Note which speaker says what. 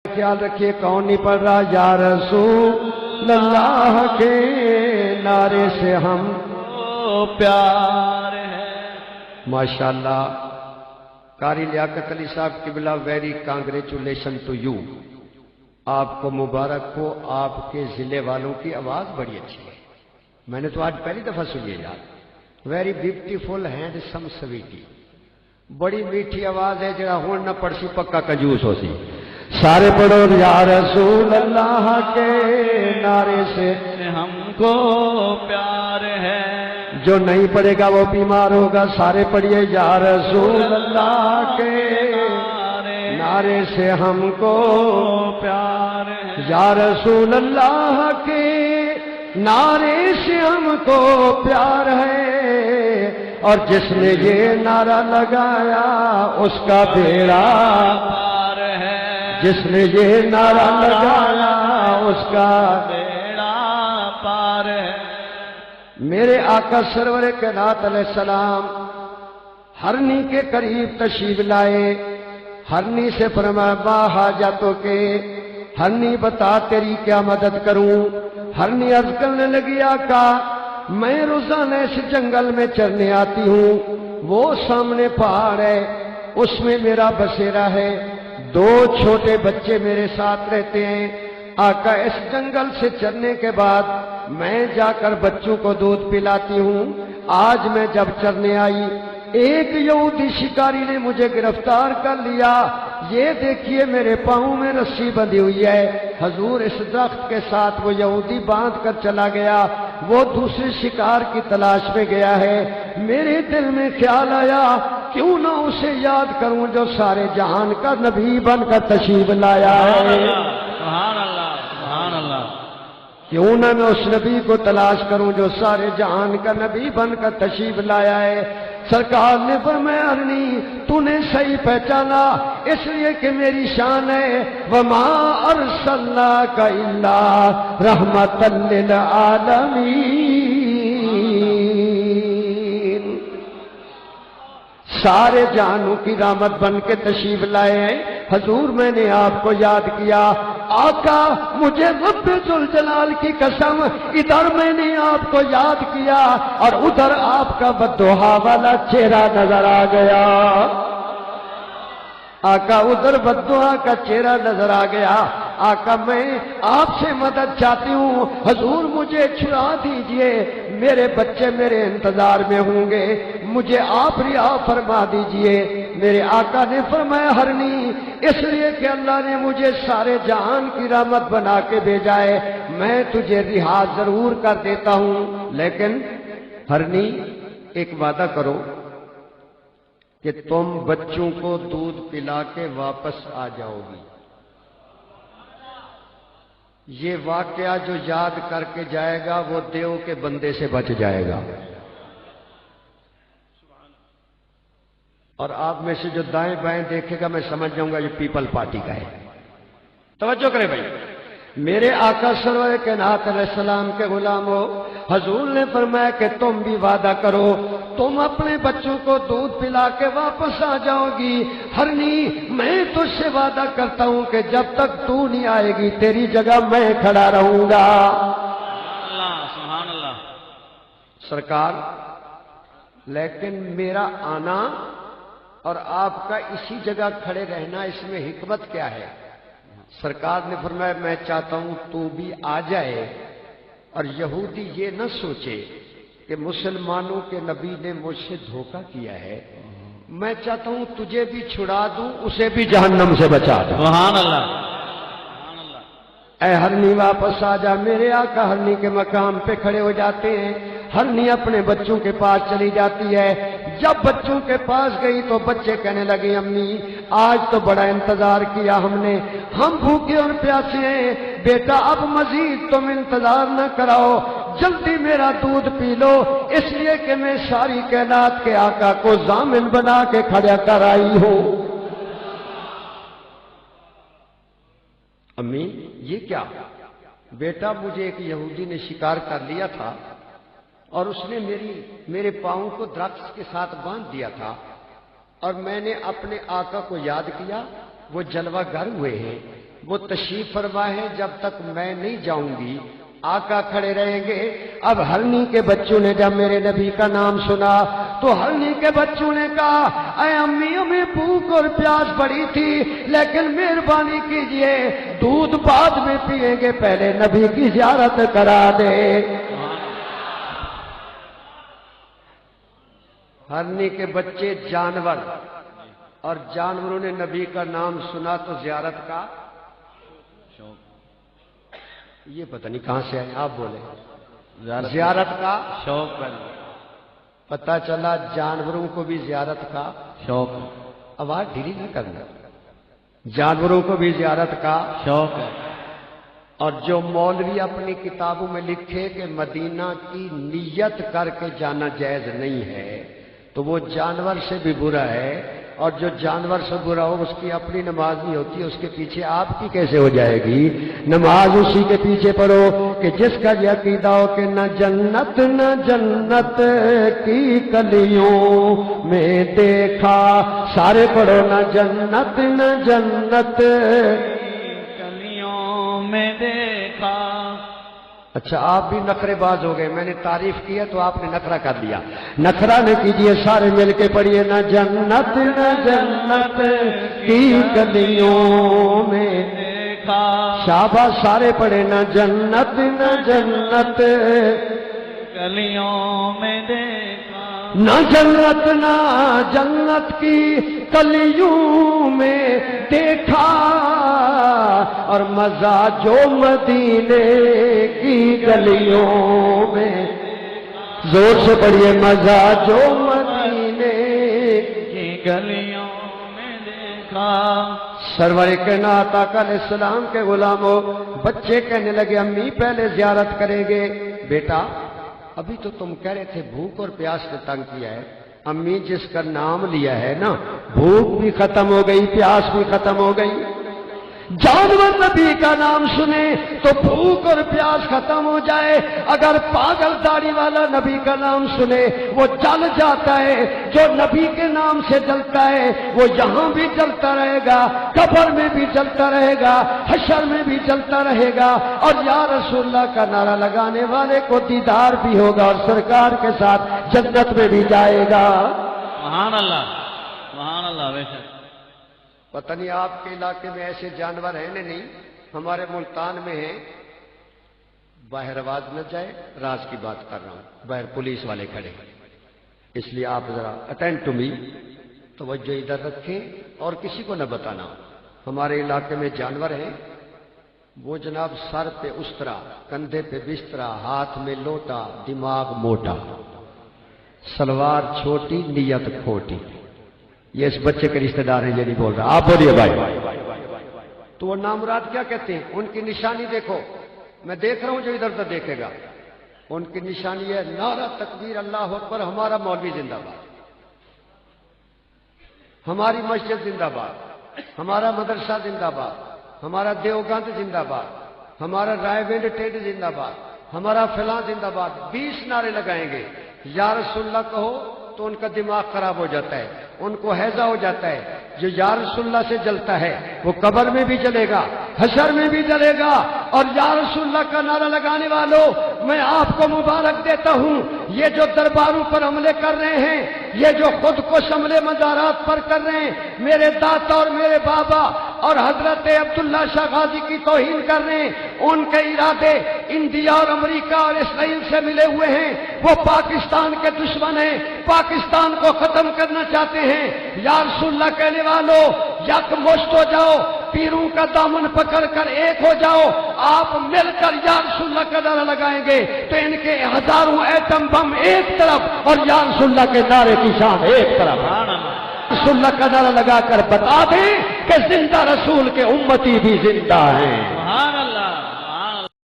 Speaker 1: خیال رکھیے کون نہیں پڑھ رہا یا رسول اللہ کے نعرے سے ہم
Speaker 2: کو پیار ہے۔
Speaker 1: ماشاءاللہ قاری لیاقت علی صاحب قبلہ ویری کانگریچولیشن ٹو یو، آپ کو مبارک ہو، آپ کے ضلع والوں کی آواز بڑی اچھی ہے، میں نے تو آج پہلی دفعہ سنی ہے یار، ویری بیوٹیفل ہینڈ سم سویٹی، بڑی میٹھی آواز ہے، جڑا ہون نہ پڑسی پکا کنجوس ہو سی۔ سارے پڑھو یا رسول اللہ کے نعرے سے
Speaker 2: ہم کو پیار ہے۔
Speaker 1: جو نہیں پڑھے گا وہ بیمار ہوگا، سارے پڑھیے یا رسول اللہ کے نعرے سے ہم کو
Speaker 2: پیار ہے۔
Speaker 1: یا رسول اللہ کے نعرے سے ہم کو پیار ہے، اور جس نے یہ نعرہ لگایا اس کا بیڑا
Speaker 2: پار ہے۔
Speaker 1: جس نے یہ نعرہ لگایا اس کا
Speaker 2: بیڑا پار ہے۔
Speaker 1: میرے آقا سرور کائنات علیہ السلام ہرنی کے قریب تشریف لائے، ہرنی سے فرمایا با حاجتوں کے، ہرنی بتا تیری کیا مدد کروں؟ ہرنی عرض کرنے لگی آقا میں روزانہ اس جنگل میں چرنے آتی ہوں، وہ سامنے پہاڑ ہے اس میں میرا بسیرا ہے، 2 چھوٹے بچے میرے ساتھ رہتے ہیں۔ آقا اس جنگل سے چرنے کے بعد میں جا کر بچوں کو دودھ پلاتی ہوں۔ آج میں جب چرنے آئی ایک یہودی شکاری نے مجھے گرفتار کر لیا، یہ دیکھیے میرے پاؤں میں رسی بندھی ہوئی ہے۔ حضور اس درخت کے ساتھ وہ یہودی باندھ کر چلا گیا، وہ دوسرے شکار کی تلاش میں گیا ہے۔ میرے دل میں خیال آیا کیوں نہ اسے یاد کروں جو سارے جہان کا نبی بن کر تشریف لایا ہے،
Speaker 2: سبحان اللہ سبحان اللہ۔
Speaker 1: کیوں نہ میں اس نبی کو تلاش کروں جو سارے جہان کا نبی بن کر تشریف لایا ہے۔ سرکار نے فرمایا ہرنی تو نے صحیح پہچانا، اس لیے کہ میری شان ہے وما ارسلناک الا رحمۃ للعالمین، سارے جہانوں کی رحمت بن کے تشریف لائے ہیں۔ حضور میں نے آپ کو یاد کیا، آقا مجھے رب ذوالجلال کی قسم ادھر میں نے آپ کو یاد کیا اور ادھر آپ کا بددعا والا چہرہ نظر آ گیا۔ آقا ادھر بددعا کا چہرہ نظر آ گیا۔ آقا میں آپ سے مدد چاہتی ہوں، حضور مجھے چھڑا دیجئے، میرے بچے میرے انتظار میں ہوں گے، مجھے آپ رہا فرما دیجئے۔ میرے آقا نے فرمایا ہرنی اس لیے کہ اللہ نے مجھے سارے جہان کی رحمت بنا کے بھیجا ہے، میں تجھے رہا ضرور کر دیتا ہوں، لیکن ہرنی ایک وعدہ کرو کہ تم بچوں کو دودھ پلا کے واپس آ جاؤ گی۔ یہ واقعہ جو یاد کر کے جائے گا وہ دیو کے بندے سے بچ جائے گا، اور آپ میں سے جو دائیں بائیں دیکھے گا میں سمجھ جاؤں گا یہ پیپل پارٹی کا ہے۔ توجہ کریں بھائی، میرے آقا سرور کائنات علیہ السلام کے غلام ہو، حضور نے فرمایا کہ تم بھی وعدہ کرو تم اپنے بچوں کو دودھ پلا کے واپس آ جاؤ گی۔ ہرنی میں تجھ سے وعدہ کرتا ہوں کہ جب تک تو نہیں آئے گی تیری جگہ میں کھڑا رہوں گا۔
Speaker 2: سبحان اللہ۔
Speaker 1: سرکار لیکن میرا آنا اور آپ کا اسی جگہ کھڑے رہنا اس میں حکمت کیا ہے؟ سرکار نے فرمایا میں چاہتا ہوں تو بھی آ جائے اور یہودی یہ نہ سوچے کہ مسلمانوں کے نبی نے مجھ سے دھوکہ کیا ہے، میں چاہتا ہوں تجھے بھی چھڑا دوں اسے بھی جہنم سے بچا دوں۔
Speaker 2: سبحان اللہ۔
Speaker 1: اے ہرنی واپس آ جا۔ میرے آقا ہرنی کے مقام پہ کھڑے ہو جاتے ہیں، ہرنی اپنے بچوں کے پاس چلی جاتی ہے۔ جب بچوں کے پاس گئی تو بچے کہنے لگے امی آج تو بڑا انتظار کیا ہم نے، ہم بھوکے اور پیاسے ہیں، بیٹا اب مزید تم انتظار نہ کراؤ، جلدی میرا دودھ پی لو، اس لیے کہ میں ساری کائنات کے آقا کو ضامن بنا کے کھڑا کر آئی ہوں۔ امی یہ کیا؟ بیٹا مجھے ایک یہودی نے شکار کر لیا تھا اور اس نے میرے پاؤں کو درخت کے ساتھ باندھ دیا تھا، اور میں نے اپنے آقا کو یاد کیا، وہ جلوہ گر ہوئے ہیں، وہ تشریف فرما ہے جب تک میں نہیں جاؤں گی آقا کھڑے رہیں گے۔ اب ہرنی کے بچوں نے جب میرے نبی کا نام سنا تو ہرنی کے بچوں نے کہا اے امی ہمیں بھوک اور پیاس بڑی تھی لیکن مہربانی کیجئے دودھ بعد میں پیئیں گے پہلے نبی کی زیارت کرا دے۔ ہرنی کے بچے جانور اور جانوروں نے نبی کا نام سنا تو زیارت کا یہ پتہ نہیں کہاں سے آئے آپ بولے زیارت کا
Speaker 2: شوق
Speaker 1: پتہ چلا جانوروں کو بھی زیارت کا
Speaker 2: شوق
Speaker 1: آواز ڈھیلی نہ کرنا جانوروں کو بھی زیارت کا
Speaker 2: شوق ہے۔
Speaker 1: اور جو مولوی اپنی کتابوں میں لکھے کہ مدینہ کی نیت کر کے جانا جائز نہیں ہے تو وہ جانور سے بھی برا ہے، اور جو جانور سے برا ہو اس کی اپنی نماز نہیں ہوتی، اس کے پیچھے آپ کی کیسے ہو جائے گی؟ نماز اسی کے پیچھے پڑھو کہ جس کا یہ عقیدہ ہو کہ نہ جنت کی کلیوں میں دیکھا، سارے پڑھو نہ جنت
Speaker 2: کلیوں میں دیکھا۔
Speaker 1: اچھا آپ بھی نخرے باز ہو گئے، میں نے تعریف کیا تو آپ نے نخرہ کر دیا، نخرہ نہ کیجئے، سارے مل کے پڑھیے نہ جنت کی گلیوں میں
Speaker 2: دیکھا،
Speaker 1: شاباش سارے پڑھے نہ جنت
Speaker 2: گلیوں میں دیکھا،
Speaker 1: نہ جنت کی کلیوں میں دیکھا، اور مزہ جو مدینے کی گلیوں میں، زور سے پڑھیے مزہ جو مدینے
Speaker 2: کی گلیوں میں دیکھا۔
Speaker 1: سرور کائنات آقا علیہ السلام کے غلاموں بچے کہنے لگے امی پہلے زیارت کریں گے۔ بیٹا ابھی تو تم کہہ رہے تھے بھوک اور پیاس نے تنگ کیا ہے، امی جس کا نام لیا ہے نا بھوک بھی ختم ہو گئی پیاس بھی ختم ہو گئی۔ جانور نبی کا نام سنے تو بھوک اور پیاس ختم ہو جائے، اگر پاگل داڑھی والا نبی کا نام سنے وہ جل جاتا ہے، جو نبی کے نام سے جلتا ہے وہ یہاں بھی جلتا رہے گا، قبر میں بھی جلتا رہے گا، حشر میں بھی جلتا رہے گا، اور یا رسول اللہ کا نعرہ لگانے والے کو دیدار بھی ہوگا اور سرکار کے ساتھ جنت میں بھی جائے گا۔
Speaker 2: سبحان اللہ سبحان اللہ۔ بے شک
Speaker 1: پتہ نہیں آپ کے علاقے میں ایسے جانور ہیں نہیں، ہمارے ملتان میں ہیں، باہر آواز نہ جائے، راز کی بات کر رہا ہوں، باہر پولیس والے کھڑے اس لیے آپ ذرا اٹینڈ ٹو می، توجہ ادھر رکھیں اور کسی کو نہ بتانا۔ ہمارے علاقے میں جانور ہیں، وہ جناب سر پہ استرا، کندھے پہ بسترا، ہاتھ میں لوٹا، دماغ موٹا، سلوار چھوٹی نیت کھوٹی۔ یہ اس بچے کے رشتہ دار ہیں، یہ نہیں بول رہا، آپ بولیے بھائی۔ تو وہ نامراد کیا کہتے ہیں؟ ان کی نشانی دیکھو، میں دیکھ رہا ہوں جو ادھر ادھر دیکھے گا، ان کی نشانی ہے نعرہ تکبیر اللہ اکبر، ہمارا مولوی زندہ باد، ہماری مسجد زندہ باد، ہمارا مدرسہ زندہ باد، ہمارا دیوگند زندہ باد، ہمارا رائے ونڈ ٹیڈ زندہ باد، ہمارا فلاں زندہ باد، 20 نعرے لگائیں گے۔ یا رسول اللہ کہو تو ان کا دماغ خراب ہو جاتا ہے، ان کو ہیضہ ہو جاتا ہے۔ جو یا رسول اللہ سے جلتا ہے وہ قبر میں بھی جلے گا، حشر میں بھی جلے گا۔ اور یا رسول اللہ کا نعرہ لگانے والوں میں آپ کو مبارک دیتا ہوں، یہ جو درباروں پر حملے کر رہے ہیں، یہ جو خود کو حملے مزارات پر کر رہے ہیں، میرے داتا اور میرے بابا اور حضرت عبداللہ شاہ غازی کی توہین کر رہے ہیں، ان کے ارادے انڈیا اور امریکہ اور اسرائیل سے ملے ہوئے ہیں، وہ پاکستان کے دشمن ہیں، پاکستان کو ختم کرنا چاہتے ہیں۔ یا رسول اللہ کہنے والوں یک مشت ہو جاؤ، پیروں کا دامن پکڑ کر ایک ہو جاؤ، آپ مل کر یا رسول اللہ کا نعرہ لگائیں گے تو ان کے ہزاروں ایٹم بم ایک طرف اور یا رسول اللہ کے نعرے کی شان ایک طرف۔ رسول اللہ کا نعرہ لگا کر بتا دیں کہ زندہ رسول کے امتی بھی زندہ ہیں۔